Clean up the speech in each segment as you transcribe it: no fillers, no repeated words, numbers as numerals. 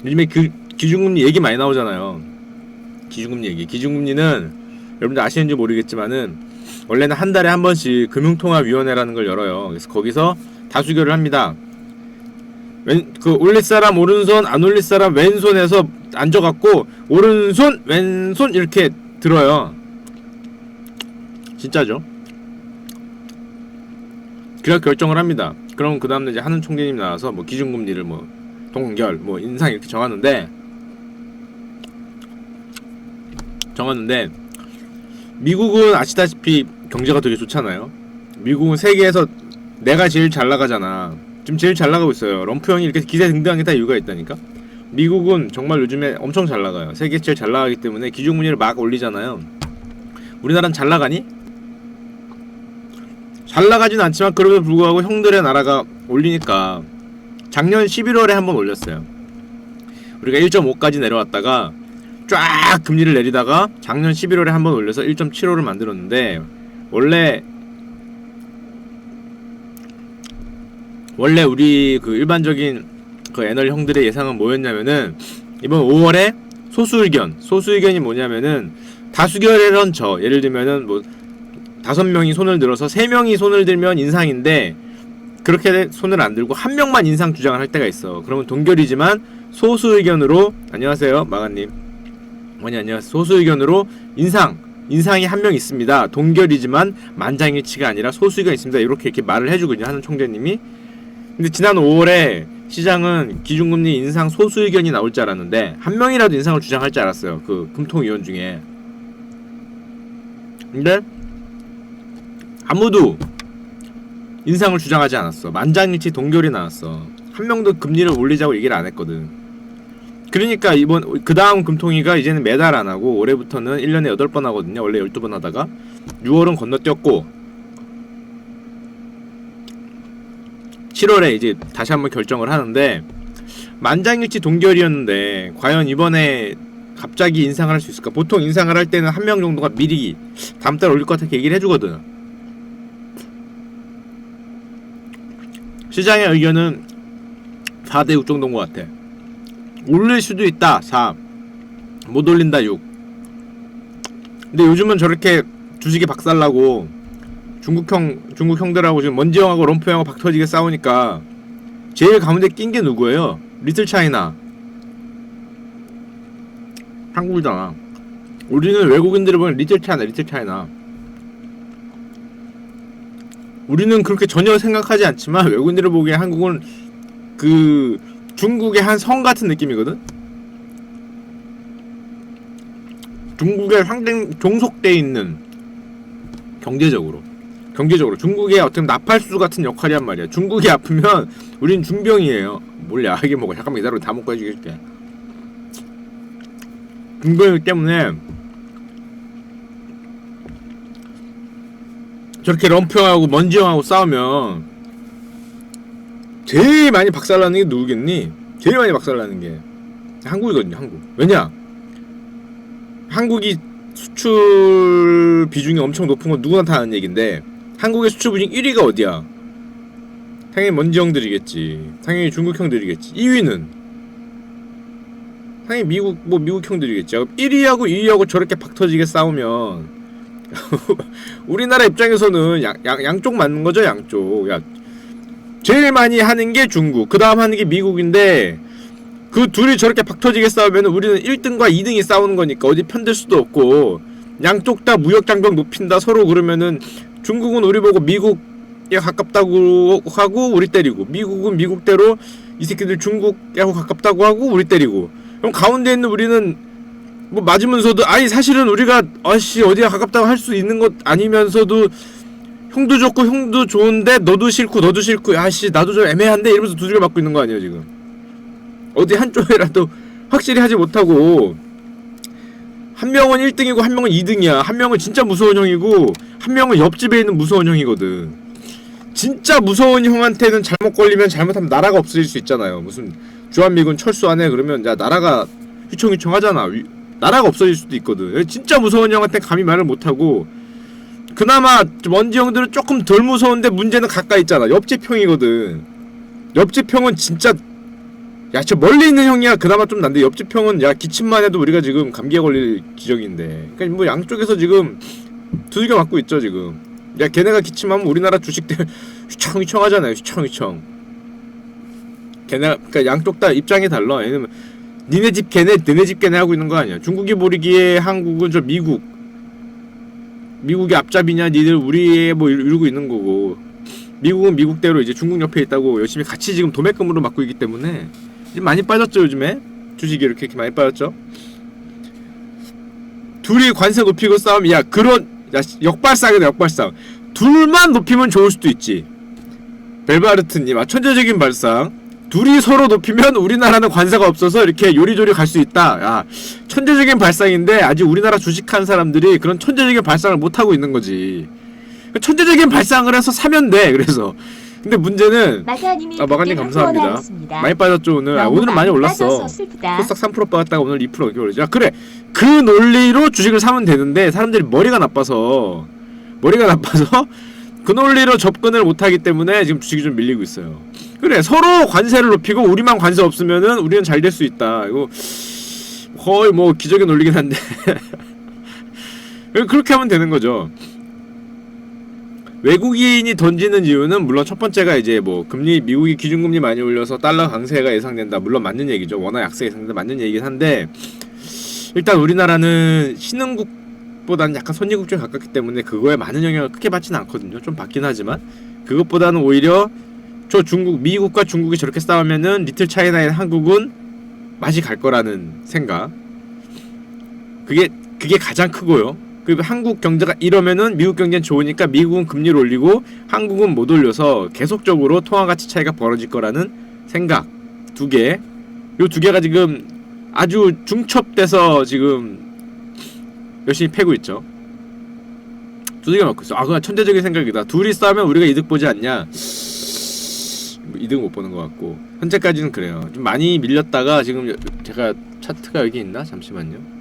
요즘에 기준금리 얘기 많이 나오잖아요. 기준금리 얘기. 기준금리는 여러분들 아시는지 모르겠지만은 원래는 한 달에 한 번씩 금융통화위원회라는 걸 열어요. 그래서 거기서 다수결을 합니다. 올릴 사람 오른손, 안 올릴 사람 왼손에서 앉아갖고 오른손, 왼손 이렇게 들어요. 진짜죠. 그래야 결정을 합니다. 그럼 그 다음에 이제 하는 총재님 나와서 뭐 기준금리를 뭐 동결, 뭐 인상 이렇게 정하는데 미국은 아시다시피 경제가 되게 좋잖아요. 미국은 세계에서 내가 제일 잘 나가잖아. 지금 제일 잘 나가고 있어요. 럼프 형이 이렇게 기세 등등한 게 다 이유가 있다니까. 미국은 정말 요즘에 엄청 잘 나가요. 세계 제일 잘 나가기 때문에 기준금리를 막 올리잖아요. 우리나라는 잘 나가니? 잘 나가진 않지만 그럼에도 불구하고 형들의 나라가 올리니까 작년 11월에 한번 올렸어요. 우리가 1.5까지 내려왔다가 쫙 금리를 내리다가 작년 11월에 한번 올려서 1.75를 만들었는데 원래 우리 그 일반적인 그 애널 형들의 예상은 뭐였냐면은 이번 5월에 소수의견이 뭐냐면은 다수결에선 예를 들면은 뭐 5명이 손을 들어서 3명이 손을 들면 인상인데 그렇게 손을 안 들고 1명만 인상 주장을 할 때가 있어. 그러면 동결이지만 소수의견으로 안녕하세요 마가님 안녕하세요. 소수의견으로 인상이 1명 있습니다. 동결이지만 만장일치가 아니라 소수의견 있습니다. 이렇게 말을 해주거든요. 하는 총재님이. 근데 지난 5월에 시장은 기준금리 인상 소수의견이 나올 줄 알았는데 1명이라도 인상을 주장할 줄 알았어요. 그 금통위원 중에. 근데 아무도 인상을 주장하지 않았어. 만장일치 동결이 나왔어. 1명도 금리를 올리자고 얘기를 안 했거든. 그러니까 그 다음 금통위가 이제는 매달 안 하고 올해부터는 1년에 8번 하거든요. 원래 12번 하다가 6월은 건너뛰었고 7월에 이제 다시 한번 결정을 하는데 만장일치 동결이었는데 과연 이번에 갑자기 인상을 할 수 있을까? 보통 인상을 할 때는 1명 정도가 미리 다음 달 올릴 것 같아 얘기를 해주거든. 시장의 의견은 4대6 정도인 것 같아. 올릴 수도 있다 4, 못 올린다 6. 근데 요즘은 저렇게 주식이 박살나고 중국 형들하고 지금 먼지 형하고 럼프 형하고 박터지게 싸우니까 제일 가운데 낀 게 누구예요? 리틀 차이나. 한국이잖아. 우리는 외국인들을 보면 리틀 차이나. 우리는 그렇게 전혀 생각하지 않지만 외국인들을 보기에 한국은 그 중국의 한 성 같은 느낌이거든. 중국에 상당히 종속돼 있는 경제적으로 중국의 어떤 나팔수 같은 역할이란 말이야. 중국이 아프면 우린 중병이에요. 몰라 이게 뭐가 잠깐만 기다려 다 먹고 해주겠게. 중병이기 때문에 저렇게 럼프형하고 먼지형하고 싸우면 제일 많이 박살나는 게 누구겠니? 제일 많이 박살나는 게 한국이거든요. 한국. 왜냐? 한국이 수출 비중이 엄청 높은 건 누구나 다 아는 얘긴데 한국의 수출 비중 1위가 어디야? 당연히 먼지형들이겠지. 당연히 중국형들이겠지. 2위는 당연히 미국 형들이겠지. 1위하고 2위하고 저렇게 박터지게 싸우면 우리나라 입장에서는 양쪽 맞는 거죠. 양쪽. 야, 제일 많이 하는 게 중국, 그 다음 하는 게 미국인데 그 둘이 저렇게 박터지게 싸우면 우리는 1등과 2등이 싸우는 거니까 어디 편들 수도 없고 양쪽 다 무역 장벽 높인다 서로. 그러면은 중국은 우리 보고 미국에 가깝다고 하고 우리 때리고, 미국은 미국대로 이 새끼들 중국하고 가깝다고 하고 우리 때리고, 그럼 가운데 있는 우리는 뭐 맞으면서도 아니 사실은 우리가 어디가 가깝다고 할 수 있는 것 아니면서도 형도 좋고 형도 좋은데 너도 싫고 나도 좀 애매한데 이러면서 두들겨 맞고 있는 거 아니에요 지금. 어디 한쪽이라도 확실히 하지 못하고 한 명은 1등이고 한 명은 2등이야. 한 명은 진짜 무서운 형이고 한 명은 옆집에 있는 무서운 형이거든. 진짜 무서운 형한테는 잘못 걸리면 잘못하면 나라가 없어질 수 있잖아요. 무슨 주한미군 철수 안 해 그러면 야 나라가 휘청휘청 하잖아. 나라가 없어질 수도 있거든. 진짜 무서운 형한테 감히 말을 못하고, 그나마 먼지 형들은 조금 덜 무서운데 문제는 가까이 있잖아. 옆집 형이거든. 옆집 형은 진짜 야, 저 멀리 있는 형이야 그나마 좀 난데 옆집 형은 야 기침만 해도 우리가 지금 감기에 걸릴 지경인데. 그러니까 뭐 양쪽에서 지금 두들겨 맞고 있죠 지금. 야, 걔네가 기침하면 우리나라 주식들 휘청휘청 하잖아요. 휘청휘청. 걔네가 그러니까 양쪽 다 입장이 달라. 얘는 니네 집 걔네 너네 집 걔네 하고 있는 거 아니야. 중국이 모르기에 한국은 저 미국이 앞잡이냐 니들 우리에 뭐 이러고 있는 거고, 미국은 미국대로 이제 중국 옆에 있다고 열심히 같이 지금 도매금으로 맞고 있기 때문에 이제 많이 빠졌죠 요즘에. 주식이 이렇게 많이 빠졌죠. 둘이 관세 높이고 싸우면 야 그런 야 역발상이다 역발상. 둘만 높이면 좋을 수도 있지. 벨바르트님 천재적인 발상. 둘이 서로 높이면 우리나라는 관세가 없어서 이렇게 요리조리 갈 수 있다. 야, 천재적인 발상인데 아직 우리나라 주식한 사람들이 그런 천재적인 발상을 못하고 있는 거지. 천재적인 발상을 해서 사면 돼. 그래서 근데 문제는 마가님 감사합니다. 많이 빠졌죠 오늘. 오늘은 많이 올랐어. 코스닥 3% 빠졌다가 오늘 2% 이렇게 올랐죠. 그래, 그 논리로 주식을 사면 되는데 사람들이 머리가 나빠서 그 논리로 접근을 못하기 때문에 지금 주식이 좀 밀리고 있어요. 그래, 서로 관세를 높이고 우리만 관세 없으면은 우리는 잘 될 수 있다. 이거 거의 뭐 기적의 논리긴 한데 그렇게 하면 되는 거죠. 외국인이 던지는 이유는 물론 첫 번째가 이제 뭐 금리, 미국이 기준금리 많이 올려서 달러 강세가 예상된다. 물론 맞는 얘기죠. 원화 약세 예상된다. 맞는 얘기긴 한데 일단 우리나라는 신흥국보다는 약간 선진국 쪽에 가깝기 때문에 그거에 많은 영향을 크게 받지는 않거든요. 좀 받긴 하지만 그것보다는 오히려 저 미국과 중국이 저렇게 싸우면은 리틀 차이나인 한국은 맛이 갈 거라는 생각. 그게 가장 크고요. 그리고 한국 경제가 이러면은 미국 경제는 좋으니까 미국은 금리를 올리고 한국은 못 올려서 계속적으로 통화 가치 차이가 벌어질 거라는 생각. 두 개. 요 두 개가 지금 아주 중첩돼서 지금 열심히 패고 있죠. 두들겨 맞고 있어. 그건 천재적인 생각이다. 둘이 싸우면 우리가 이득 보지 않냐? 이득 못 보는 것 같고 현재까지는 그래요. 좀 많이 밀렸다가 지금 제가 차트가 여기 있나? 잠시만요.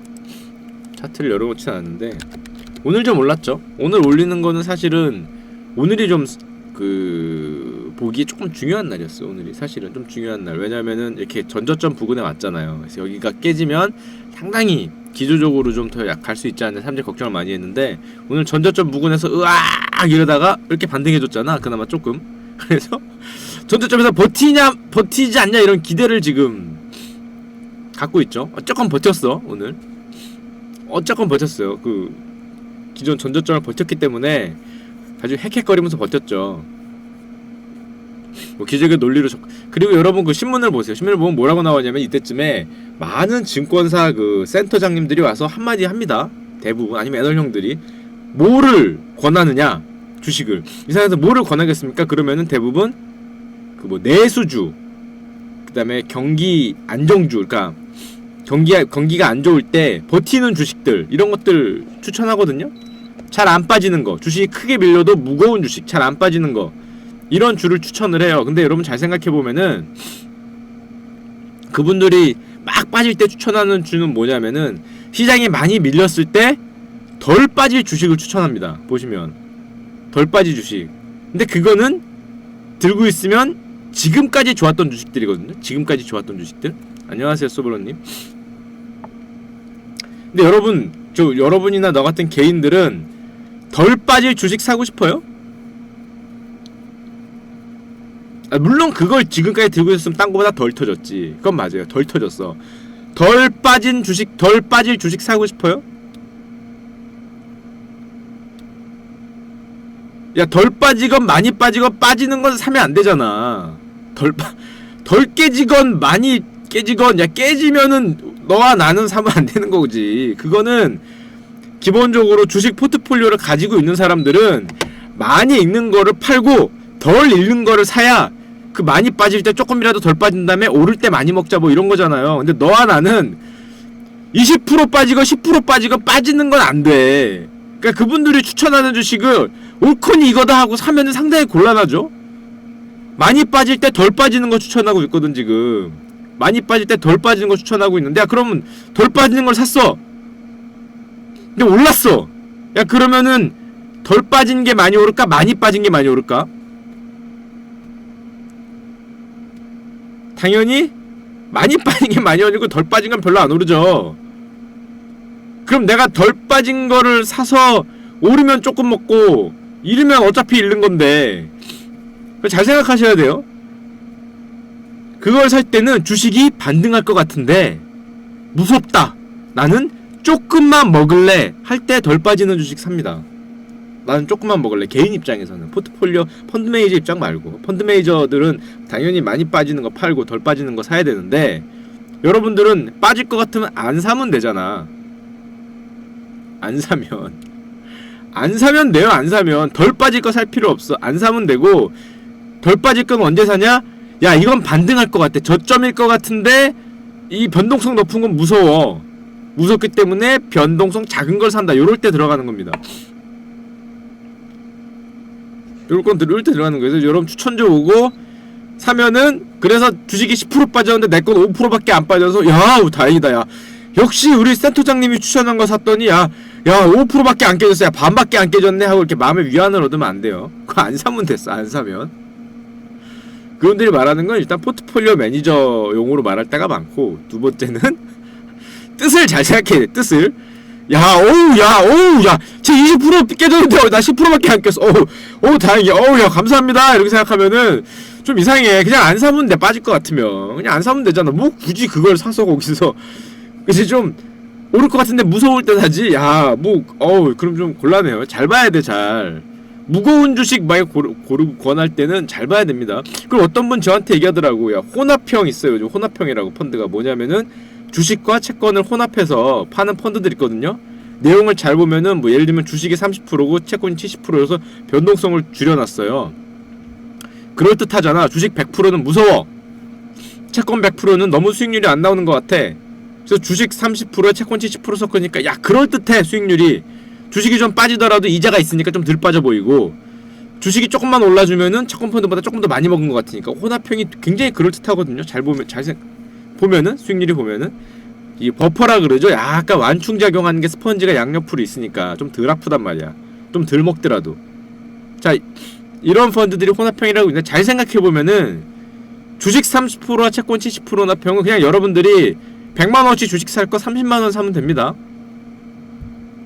차트를 열어놓진 않았는데 오늘 좀 올랐죠. 오늘 올리는 거는 사실은 오늘이 좀 보기에 조금 중요한 날이었어요. 오늘이 사실은 좀 중요한 날. 왜냐면은 이렇게 전저점 부근에 왔잖아요. 그래서 여기가 깨지면 상당히 기조적으로 좀 더 갈 수 있지 않나 사람들이 걱정을 많이 했는데 오늘 전저점 부근에서 으악 이러다가 이렇게 반등해줬잖아. 그나마 조금. 그래서 전저점에서 버티지 않냐 이런 기대를 지금 갖고 있죠. 어쨌건 버텼어 오늘. 어쨌건 버텼어요. 그 기존 전저점을 버텼기 때문에 아주 헥헥거리면서 버텼죠. 뭐 기적의 논리로 그리고 여러분 그 신문을 보세요. 신문을 보면 뭐라고 나오냐면 이때쯤에 많은 증권사 그 센터장님들이 와서 한마디 합니다. 대부분 아니면 애널형들이 뭐를 권하느냐 주식을 이 상황에서 뭐를 권하겠습니까? 그러면은 대부분 그 뭐 내수주 그다음에 경기 안정주 그러니까 경기가 안 좋을 때 버티는 주식들 이런 것들 추천하거든요. 잘 안 빠지는 거 주식이 크게 밀려도 무거운 주식 잘 안 빠지는 거 이런 주를 추천을 해요. 근데 여러분 잘 생각해보면은 그분들이 막 빠질 때 추천하는 주는 뭐냐면은 시장이 많이 밀렸을 때 덜 빠질 주식을 추천합니다. 보시면 덜 빠질 주식. 근데 그거는 들고 있으면 지금까지 좋았던 주식들이거든요. 지금까지 좋았던 주식들. 안녕하세요 소블러님. 근데 여러분이나 너 같은 개인들은 덜 빠질 주식 사고 싶어요? 물론 그걸 지금까지 들고 있었으면 딴 거보다 덜 터졌지. 그건 맞아요. 덜 터졌어. 덜 빠질 주식 사고 싶어요? 야, 덜 빠지건 많이 빠지건 빠지는 건 사면 안 되잖아. 덜 깨지건 많이 깨지건 야 깨지면은 너와 나는 사면 안 되는 거지. 그거는 기본적으로 주식 포트폴리오를 가지고 있는 사람들은 많이 읽는 거를 팔고 덜 읽는 거를 사야 그 많이 빠질 때 조금이라도 덜 빠진 다음에 오를 때 많이 먹자 뭐 이런 거잖아요. 근데 너와 나는 20% 빠지고 10% 빠지고 빠지는 건 안 돼. 그러니까 그분들이 추천하는 주식을 옳거니 이거다 하고 사면은 상당히 곤란하죠. 많이 빠질 때 덜 빠지는 거 추천하고 있거든 지금. 많이 빠질 때 덜 빠지는 거 추천하고 있는데 야 그러면 덜 빠지는 걸 샀어. 근데 올랐어. 야 그러면은 덜 빠진 게 많이 오를까? 많이 빠진 게 많이 오를까? 당연히 많이 빠진 게 많이 오르고 덜 빠진 건 별로 안 오르죠. 그럼 내가 덜 빠진 거를 사서 오르면 조금 먹고 잃으면 어차피 잃는 건데 잘 생각하셔야 돼요. 그걸 살 때는 주식이 반등할 것 같은데 무섭다, 나는 조금만 먹을래 할 때 덜 빠지는 주식 삽니다. 나는 조금만 먹을래. 개인 입장에서는. 포트폴리오 펀드 매니저 입장 말고. 펀드 매니저들은 당연히 많이 빠지는 거 팔고 덜 빠지는 거 사야 되는데, 여러분들은 빠질 것 같으면 안 사면 되잖아. 안 사면 돼요. 안 사면 덜 빠질 거 살 필요 없어. 안 사면 되고, 덜 빠질 건 언제 사냐? 야, 이건 반등할 것 같아. 저점일 것 같은데 이 변동성 높은 건 무서워. 무섭기 때문에 변동성 작은 걸 산다. 요럴 때 들어가는 겁니다. 요럴 때 들어가는 거예요. 그래서 여러분 추천주 오고 사면은, 그래서 주식이 10% 빠졌는데 내 건 5%밖에 안 빠져서 야, 다행이다. 야, 역시 우리 센터장님이 추천한 거 샀더니 야 5%밖에 안 깨졌어. 야, 반밖에 안 깨졌네 하고 이렇게 마음의 위안을 얻으면 안 돼요. 그거 안 사면 됐어. 안 사면. 그분들이 말하는 건 일단 포트폴리오 매니저용으로 말할 때가 많고, 두 번째는 뜻을 잘 생각해야 돼. 뜻을. 야, 쟤 20% 깨졌는데 나 10%밖에 안 깼어. 다행이야. 야, 감사합니다. 이렇게 생각하면은 좀 이상해. 그냥 안 사면 돼. 빠질 것 같으면 그냥 안 사면 되잖아. 뭐 굳이 그걸 사서 거기서. 그치, 좀 오를 것 같은데 무서울 때 사지. 야, 뭐 그럼 좀 곤란해요. 잘 봐야 돼. 잘. 무거운 주식 만약 권할 때는 잘 봐야 됩니다. 그리고 어떤 분 저한테 얘기하더라고요. 야, 혼합형 있어요. 요즘 혼합형이라고. 펀드가 뭐냐면은 주식과 채권을 혼합해서 파는 펀드들 있거든요. 내용을 잘 보면은 뭐 예를 들면 주식이 30%고 채권이 70%여서 변동성을 줄여놨어요. 그럴듯하잖아. 주식 100%는 무서워. 채권 100%는 너무 수익률이 안 나오는 것 같아. 그래서 주식 30%에 채권 70% 섞으니까 야, 그럴듯해. 수익률이. 주식이 좀 빠지더라도 이자가 있으니까 좀 덜 빠져 보이고, 주식이 조금만 올라주면은 채권 펀드보다 조금 더 많이 먹은 것 같으니까 혼합형이 굉장히 그럴듯하거든요. 보면은 수익률이 보면은 이 버퍼라 그러죠. 약간 완충작용하는 게 스펀지가 양옆으로 있으니까 좀 덜 아프단 말이야. 좀 덜 먹더라도. 자, 이런 펀드들이 혼합형이라고 있는데, 잘 생각해보면은 주식 30%와 채권 70% 혼합형은 그냥 여러분들이 100만원어치 주식 살 거 30만원 사면 됩니다.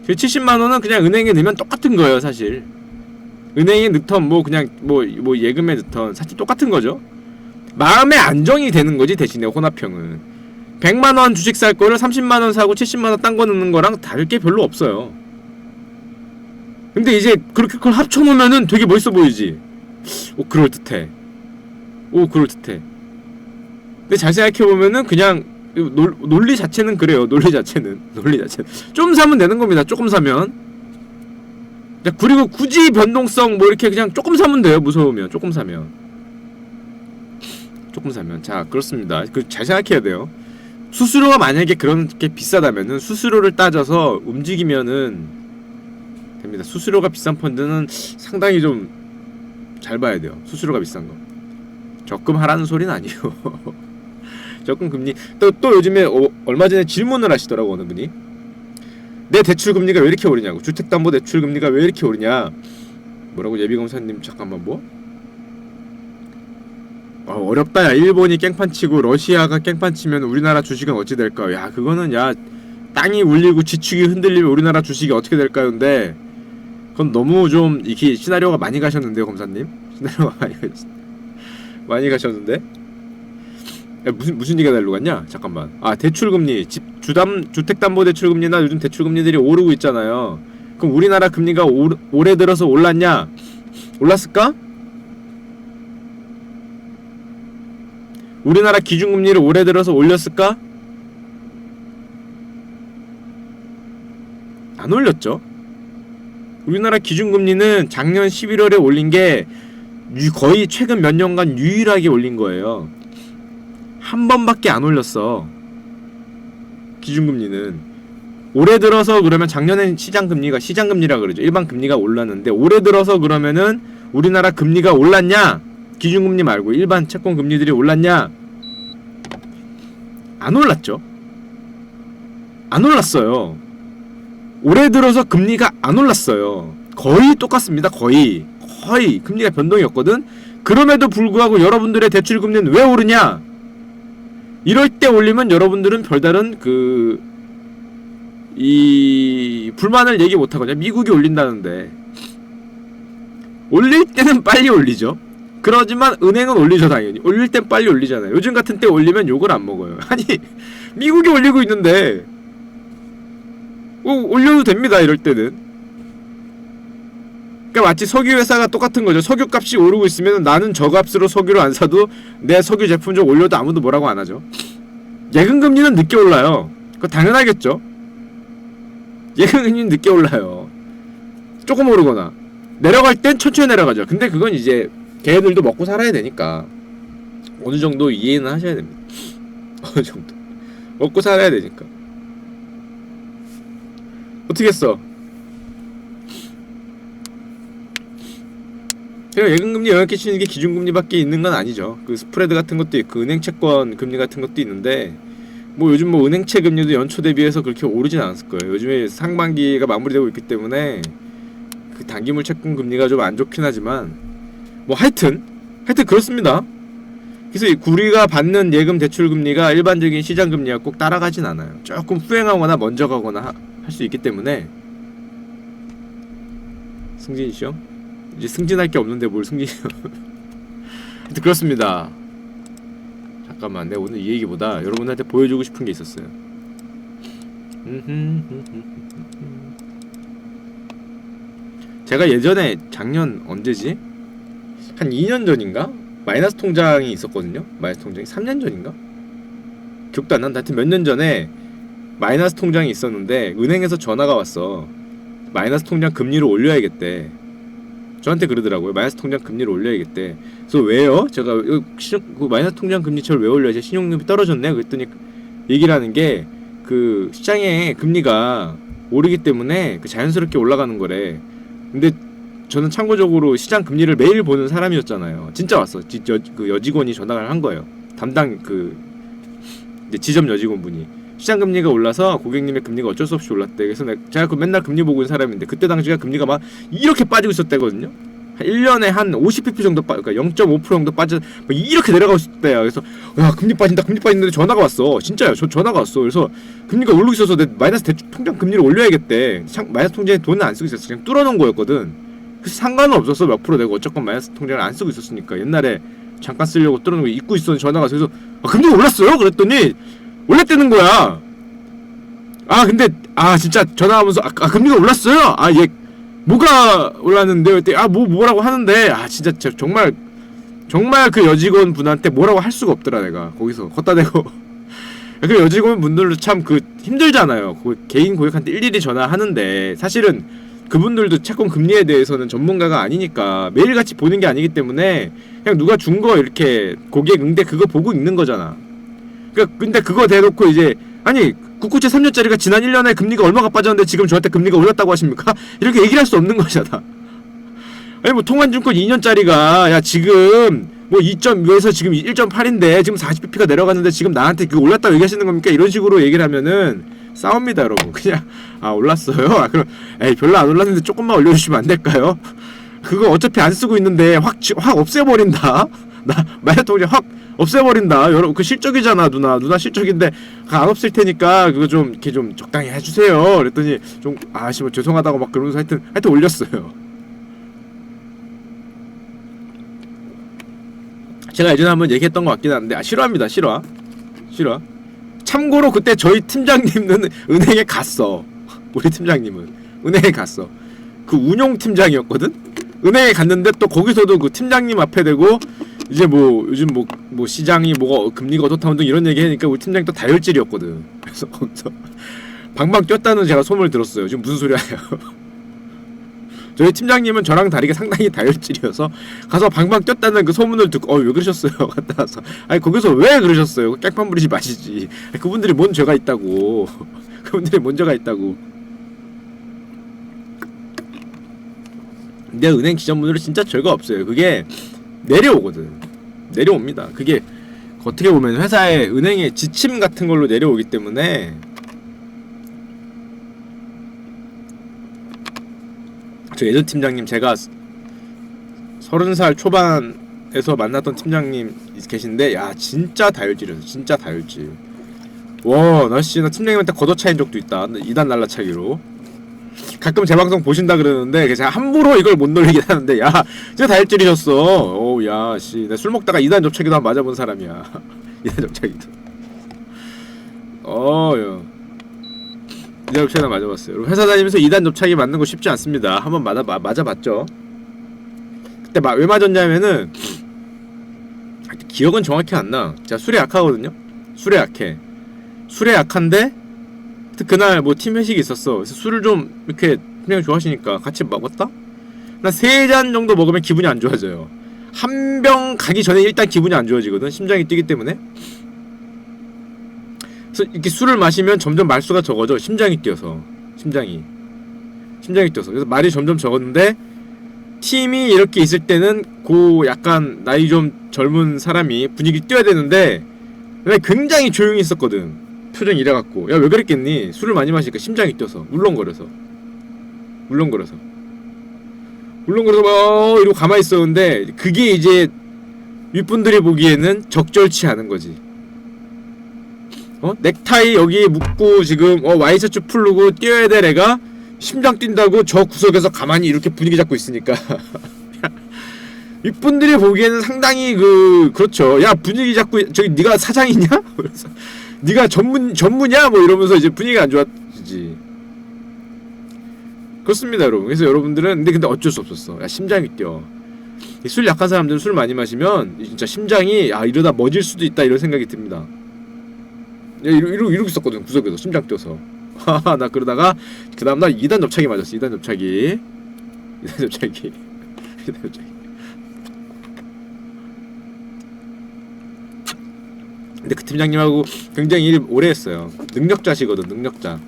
70만원은 그냥 은행에 넣으면 똑같은 거예요. 사실 은행에 넣던 뭐 그냥 뭐 예금에 넣던 사실 똑같은 거죠. 마음의 안정이 되는 거지. 대신에 혼합형은 100만원 주식 살 거를 30만원 사고 70만원 딴 거 넣는 거랑 다를 게 별로 없어요. 근데 이제 그렇게 그걸 합쳐놓으면은 되게 멋있어 보이지. 그럴듯해. 근데 잘 생각해보면은 그냥 논리 자체는 그래요. 논리 자체는 좀 사면 되는 겁니다. 조금 사면. 그리고 굳이 변동성 뭐 이렇게 그냥 조금 사면 돼요. 무서우면 조금 사면. 자, 그렇습니다. 잘 생각해야 돼요. 수수료가 만약에 그렇게 비싸다면은 수수료를 따져서 움직이면은 됩니다. 수수료가 비싼 펀드는 상당히 좀 잘 봐야 돼요. 수수료가 비싼 거. 적금하라는 소리는 아니에요. 적금 금리 또 요즘에 얼마 전에 질문을 하시더라고. 어느 분이 내 대출 금리가 왜 이렇게 오르냐고. 주택담보대출 금리가 왜 이렇게 오르냐. 뭐라고? 예비검사님 잠깐만. 뭐 어렵다. 야, 일본이 깽판치고 러시아가 깽판치면 우리나라 주식은 어찌 될까요? 야, 그거는 야, 땅이 울리고 지축이 흔들리면 우리나라 주식이 어떻게 될까요? 근데 그건 너무 좀 이게 시나리오가 많이 가셨는데요, 검사님. 시나리오가 많이 가셨는데. 야, 무슨 얘기가 날로 갔냐? 잠깐만. 대출금리, 주택담보대출금리나 요즘 대출금리들이 오르고 있잖아요. 그럼 우리나라 금리가 올해 들어서 올랐냐? 올랐을까? 우리나라 기준금리를 올해 들어서 올렸을까? 안 올렸죠? 우리나라 기준금리는 작년 11월에 올린 게 거의 최근 몇 년간 유일하게 올린 거예요. 한 번밖에 안 올렸어. 기준금리는. 올해 들어서 그러면 작년엔 시장금리라 그러죠. 일반 금리가 올랐는데 올해 들어서 그러면은 우리나라 금리가 올랐냐? 기준금리 말고 일반 채권 금리들이 올랐냐? 안 올랐죠. 안 올랐어요. 올해 들어서 금리가 안 올랐어요. 거의 똑같습니다. 거의 금리가 변동이 없거든. 그럼에도 불구하고 여러분들의 대출금리는 왜 오르냐? 이럴 때 올리면 여러분들은 별다른 이 불만을 얘기 못하거든요. 미국이 올린다는데 올릴 때는 빨리 올리죠. 그러지만 은행은 올리죠. 당연히 올릴 땐 빨리 올리잖아요. 요즘 같은 때 올리면 욕을 안 먹어요. 아니 미국이 올리고 있는데 올려도 됩니다. 이럴 때는. 그러니까 마치 석유 회사가 똑같은 거죠. 석유 값이 오르고 있으면 나는 저 값으로 석유를 안 사도 내 석유 제품 좀 올려도 아무도 뭐라고 안 하죠. 예금 금리는 늦게 올라요. 그거 당연하겠죠. 예금 금리는 늦게 올라요. 조금 오르거나 내려갈 땐 천천히 내려가죠. 근데 그건 이제 걔네들도 먹고 살아야 되니까 어느 정도 이해는 하셔야 됩니다. 어느 정도 먹고 살아야 되니까. 어떻게 했어? 그냥 예금금리 영향 끼치는 게 기준금리밖에 있는 건 아니죠. 그 스프레드 같은 것도 있고 은행 채권 금리 같은 것도 있는데 뭐 요즘 뭐 은행채 금리도 연초 대비해서 그렇게 오르진 않았을 거예요. 요즘에 상반기가 마무리되고 있기 때문에 그 단기물 채권 금리가 좀 안 좋긴 하지만 뭐 하여튼 그렇습니다. 그래서 우리가 받는 예금 대출 금리가 일반적인 시장 금리와 꼭 따라가진 않아요. 조금 후행하거나 먼저 가거나 할 수 있기 때문에. 승진이시여? 이제 승진할 게 없는데 뭘 승진이요? 그렇습니다. 잠깐만, 내가 오늘 이 얘기보다 여러분한테 보여주고 싶은 게 있었어요. 제가 예전에 작년 언제지? 한 2년 전인가? 마이너스 통장이 있었거든요. 마이너스 통장이 3년 전인가? 기억도 안 난다. 하여튼 몇 년 전에 마이너스 통장이 있었는데 은행에서 전화가 왔어. 마이너스 통장 금리를 올려야겠대. 저한테 그러더라고요. 마이너스 통장 금리를 올려야겠대. 그래서 왜요? 제가 그 마이너스 통장 금리처럼 왜 올려야지? 신용등급이 떨어졌네. 그랬더니 얘기를 하는 게 그 시장의 금리가 오르기 때문에 그 자연스럽게 올라가는 거래. 근데 저는 참고적으로 시장 금리를 매일 보는 사람이었잖아요. 진짜 왔어. 진짜 그 여직원이 전화를 한 거예요. 담당 그 지점 여직원분이 시장 금리가 올라서 고객님의 금리가 어쩔 수 없이 올랐대. 그래서 제가 그 맨날 금리 보고 있는 사람인데 그때 당시가 금리가 막 이렇게 빠지고 있었대거든요. 1년에 한 50pp 정도 그러니까 0.5% 정도 빠져 이렇게 내려가고 있었대요. 그래서 야 금리 빠진다는데 전화가 왔어. 진짜요. 저 전화가 왔어. 그래서 금리가 오르고 있어서 내 마이너스 대출 통장 금리를 올려야겠대. 마이너스 통장에 돈을 안 쓰고 있었어. 그냥 뚫어놓은 거였거든. 그래서 상관은 없었어. 몇 프로 내고 어쨌건 마이너스 통장을 안 쓰고 있었으니까. 옛날에 잠깐 쓰려고 뚫어놓은 거 잊고 있었는데 전화가 와서. 그래서 금리가 올랐어요? 그랬더니 올랐다는 거야. 근데 진짜 전화하면서 금리가 올랐어요? 얘 뭐가 올랐는데요? 그때 뭐라고 하는데 진짜 정말 그 여직원 분한테 뭐라고 할 수가 없더라. 내가 거기서 걷다 대고 그 여직원 분들도 참 그 힘들잖아요. 그 개인 고객한테 일일이 전화하는데 사실은 그분들도 채권 금리에 대해서는 전문가가 아니니까 매일같이 보는 게 아니기 때문에 그냥 누가 준 거 이렇게 고객 응대 그거 보고 있는 거잖아. 근데 그거 대놓고 이제 국고채 3년짜리가 지난 1년에 금리가 얼마가 빠졌는데 지금 저한테 금리가 올랐다고 하십니까? 이렇게 얘기를 할 수 없는 거잖아. 뭐 통화증권 2년짜리가 야 지금 뭐 2.6에서 지금 1.8인데 지금 40bp가 내려갔는데 지금 나한테 그거 올랐다고 얘기하시는 겁니까? 이런 식으로 얘기를 하면은 싸웁니다 여러분. 그냥 올랐어요? 그럼 별로 안 올랐는데 조금만 올려주시면 안 될까요? 그거 어차피 안 쓰고 있는데 확 없애버린다. 나 마이너스 통장 확 없애버린다. 여러분 그 실적이잖아. 누나 실적인데 안 없앨 테니까 그거 좀 이렇게 좀 적당히 해주세요. 그랬더니 좀 뭐 죄송하다고 막 그러면서 하여튼 올렸어요. 제가 예전에 한번 얘기했던 것 같긴 한데 싫어합니다. 싫어. 참고로 그때 저희 팀장님은 은행에 갔어. 우리 팀장님은 은행에 갔어. 그 운용팀장이었거든. 은행에 갔는데 또 거기서도 그 팀장님 앞에 대고 이제 뭐 요즘 뭐 시장이 뭐가 금리가 어떻다는 등 이런 얘기 하니까 우리 팀장이 또 다혈질이었거든. 그래서 거기서 방방 뛰었다는 제가 소문을 들었어요. 지금 무슨 소리 하냐. 저희 팀장님은 저랑 다르게 상당히 다혈질이어서 가서 방방 뛰었다는 그 소문을 듣고 왜 그러셨어요? 갔다 와서 거기서 왜 그러셨어요? 깽판 부리지 마시지. 그분들이 뭔 죄가 있다고. 그분들이 뭔 죄가 있다고. 근데 은행 지점분들은 진짜 죄가 없어요. 그게 내려오거든. 내려옵니다. 그게 어떻게 보면 회사의 은행의 지침 같은 걸로 내려오기 때문에 저 예전 팀장님 제가 30살 초반 팀장에서 만났던 팀장님 계신데 야 진짜 다혈질이었어. 진짜 다혈질. 와 나 팀장님한테 걷어차인 적도 있다. 2단 날라차기로. 가끔 제 방송 보신다 그러는데 제가 함부로 이걸 못 놀리긴 하는데 야 진짜 다혈질이셨어. 어우 야씨 나 술 먹다가 2단 접차기도 한 맞아본 사람이야. 2단 접차기도. 야 2단 접차기도 맞아봤어요. 여러분 회사 다니면서 2단 접차기 맞는 거 쉽지 않습니다. 한번 맞아봤죠. 그때 왜 맞았냐면은 기억은 정확히 안 나. 제가 술에 약하거든요. 술에 약한데 그날 뭐 팀 회식이 있었어. 그래서 술을 좀 이렇게 그냥 좋아하시니까 같이 먹었다? 나 3잔 정도 먹으면 기분이 안 좋아져요. 한 병 가기 전에 일단 기분이 안 좋아지거든. 심장이 뛰기 때문에. 그래서 이렇게 술을 마시면 점점 말수가 적어져. 심장이 뛰어서. 그래서 말이 점점 적었는데 팀이 이렇게 있을 때는 약간 나이 좀 젊은 사람이 분위기 띄워야 되는데 굉장히 조용히 있었거든. 표정이 이래갖고 야 왜 그랬겠니? 술을 많이 마시니까 심장이 뛰어서 울렁거려서 막 이러고 가만히 있었는데 그게 이제 윗분들이 보기에는 적절치 않은 거지. 넥타이 여기 묶고 지금 와이셔츠 풀르고 뛰어야 될 애가 심장 뛴다고 저 구석에서 가만히 이렇게 분위기 잡고 있으니까 윗분들이 보기에는 상당히 그렇죠. 야 분위기 잡고 저기 네가 사장이냐? 그래서 네가 전무냐? 뭐 이러면서 이제 분위기가 안 좋아지지. 그렇습니다, 여러분. 그래서 여러분들은 근데 어쩔 수 없었어. 야 심장이 뛰어. 술 약한 사람들은 술 많이 마시면 진짜 심장이 이러다 멎을 수도 있다 이런 생각이 듭니다. 야, 이러고 있었거든 구석에서 심장 뛰어서. 나 그러다가 그 다음날 2단 접차기 맞았어. 2단 접차기. 근데 그 팀장님하고 굉장히 일 오래 했어요. 능력자시거든. 능력자.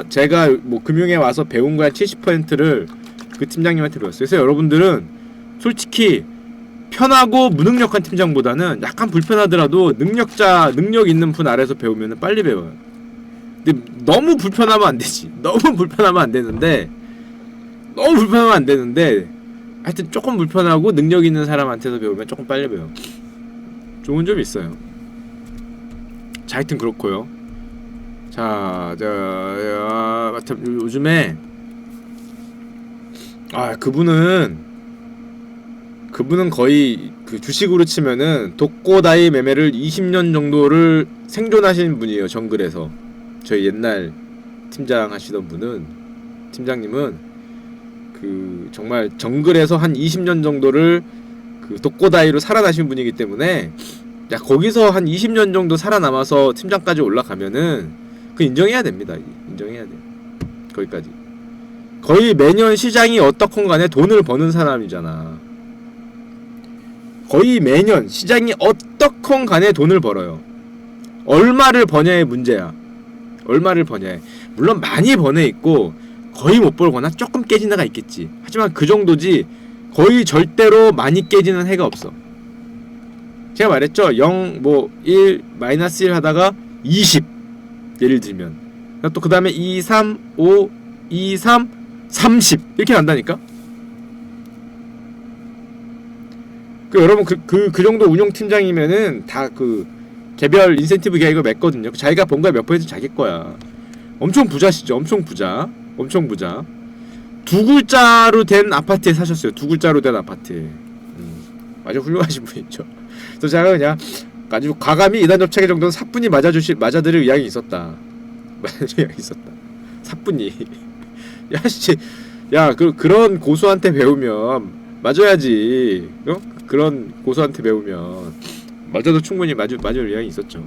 제가 뭐 금융에 와서 배운 거의 70%를 그 팀장님한테 배웠어요. 그래서 여러분들은 솔직히 편하고 무능력한 팀장보다는 약간 불편하더라도 능력 있는 분 아래서 배우면 빨리 배워요. 근데 너무 불편하면 안 되지. 너무 불편하면 안 되는데 하여튼 조금 불편하고 능력 있는 사람한테서 배우면 조금 빨리 배워. 좋은 점이 있어요. 자, 하여튼 그렇고요. 자, 요즘에 그분은 거의 그 주식으로 치면은 독고다이 매매를 20년 정도를 생존하신 분이에요. 정글에서. 저희 옛날 팀장 하시던 팀장님은 그 정말 정글에서 한 20년 정도를 그 독고다이로 살아나신 분이기 때문에 거기서 한 20년 정도 살아남아서 팀장까지 올라가면은 인정해야 됩니다. 인정해야 돼요. 거기까지. 거의 매년 시장이 어떻건 간에 돈을 버는 사람이잖아. 거의 매년 시장이 어떻건 간에 돈을 벌어요. 얼마를 버냐의 문제야. 물론 많이 버네 있고 거의 못 벌거나 조금 깨진 애가 있겠지. 하지만 그 정도지 거의 절대로 많이 깨지는 해가 없어. 제가 말했죠. 0, 1, 마이너스 1 하다가 20 예를 들면 또 그 다음에 2, 3, 5, 2, 3, 30 이렇게 난다니까? 여러분 그 정도 운용팀장이면은 다 개별 인센티브 계획을 맺거든요. 자기가 본 거에 몇 퍼센트 자기 거야. 엄청 부자시죠. 엄청 부자. 2글자로 된 아파트에 사셨어요. 2글자로 된 아파트에. 아주 훌륭하신 분이죠. 그래서 제가 그냥 아주 과감히 2단 접차기 정도는 사뿐히 맞아들일 의향이 있었다. 사뿐히. 그런 고수한테 배우면 맞아야지. 그런 고수한테 배우면 맞아도 충분히 맞을 의향이 있었죠.